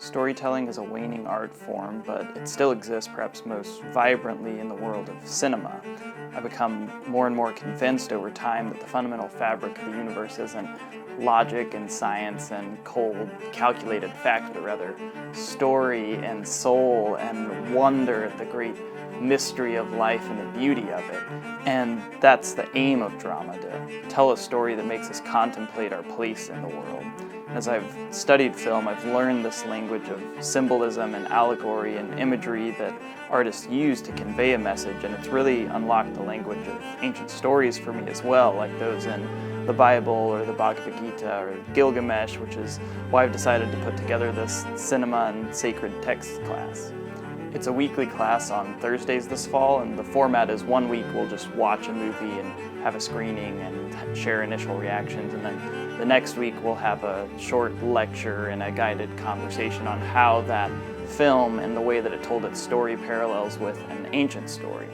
Storytelling is a waning art form, but it still exists perhaps most vibrantly in the world of cinema. I've become more and more convinced over time that the fundamental fabric of the universe isn't logic and science and cold, calculated fact, but rather story and soul and wonder at the great mystery of life and the beauty of it. And that's the aim of drama, to tell a story that makes us contemplate our place in the world. As I've studied film, I've learned this language of symbolism and allegory and imagery that artists use to convey a message, and it's really unlocked the language of ancient stories for me as well, like those in the Bible or the Bhagavad Gita or Gilgamesh, which is why I've decided to put together this cinema and sacred text class. It's a weekly class on Thursdays this fall, and the format is 1 week we'll just watch a movie and have a screening and share initial reactions, and then the next week we'll have a short lecture and a guided conversation on how that film and the way that it told its story parallels with an ancient story.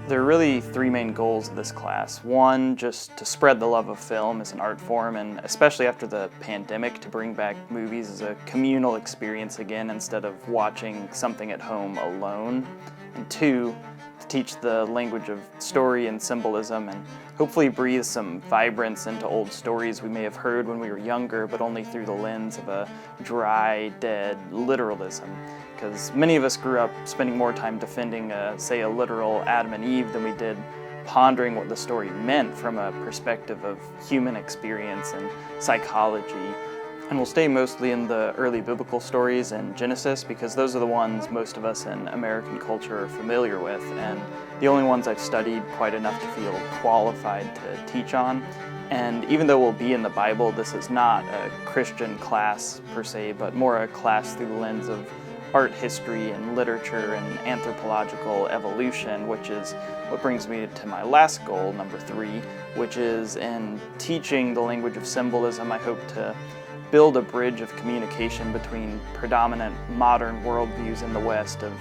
There are really three main goals of this class. One, just to spread the love of film as an art form, and especially after the pandemic, to bring back movies as a communal experience again instead of watching something at home alone. And two, to teach the language of story and symbolism and hopefully breathe some vibrance into old stories we may have heard when we were younger, but only through the lens of a dry, dead literalism. Because many of us grew up spending more time defending, say, a literal Adam and Eve than we did pondering what the story meant from a perspective of human experience and psychology. And we'll stay mostly in the early biblical stories and Genesis, because those are the ones most of us in American culture are familiar with, and the only ones I've studied quite enough to feel qualified to teach on. And even though we'll be in the Bible, this is not a Christian class per se, but more a class through the lens of art history and literature and anthropological evolution, which is what brings me to my last goal, number 3, which is in teaching the language of symbolism. I hope to build a bridge of communication between predominant modern worldviews in the West of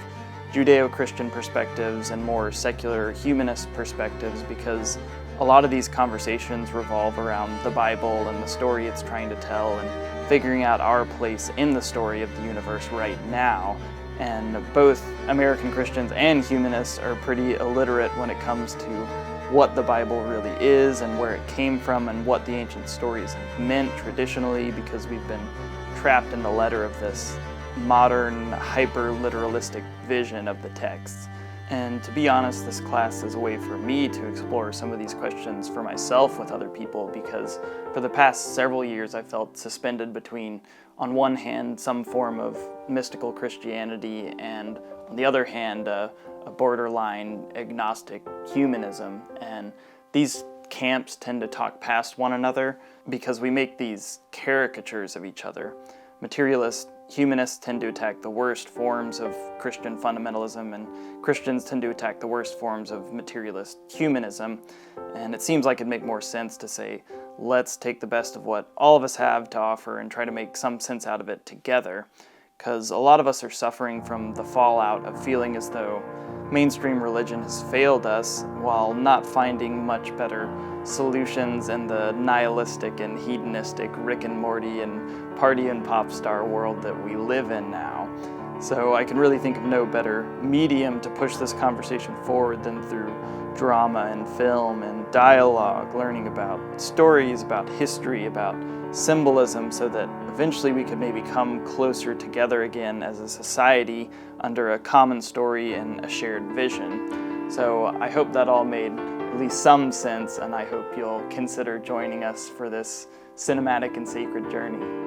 Judeo-Christian perspectives and more secular humanist perspectives, because a lot of these conversations revolve around the Bible and the story it's trying to tell and figuring out our place in the story of the universe right now. And both American Christians and humanists are pretty illiterate when it comes to what the Bible really is and where it came from and what the ancient stories have meant traditionally, because we've been trapped in the letter of this modern, hyper-literalistic vision of the texts. And to be honest, this class is a way for me to explore some of these questions for myself with other people, because for the past several years I felt suspended between, on one hand, some form of mystical Christianity, and on the other hand, a borderline agnostic humanism. And these camps tend to talk past one another because we make these caricatures of each other. Materialist humanists tend to attack the worst forms of Christian fundamentalism, and Christians tend to attack the worst forms of materialist humanism. And it seems like it'd make more sense to say, let's take the best of what all of us have to offer and try to make some sense out of it together. Because a lot of us are suffering from the fallout of feeling as though mainstream religion has failed us, while not finding much better solutions in the nihilistic and hedonistic Rick and Morty and party and pop star world that we live in now. So I can really think of no better medium to push this conversation forward than through drama and film and dialogue, learning about stories, about history, about symbolism, so that eventually we could maybe come closer together again as a society under a common story and a shared vision. So I hope that all made at least some sense, and I hope you'll consider joining us for this cinematic and sacred journey.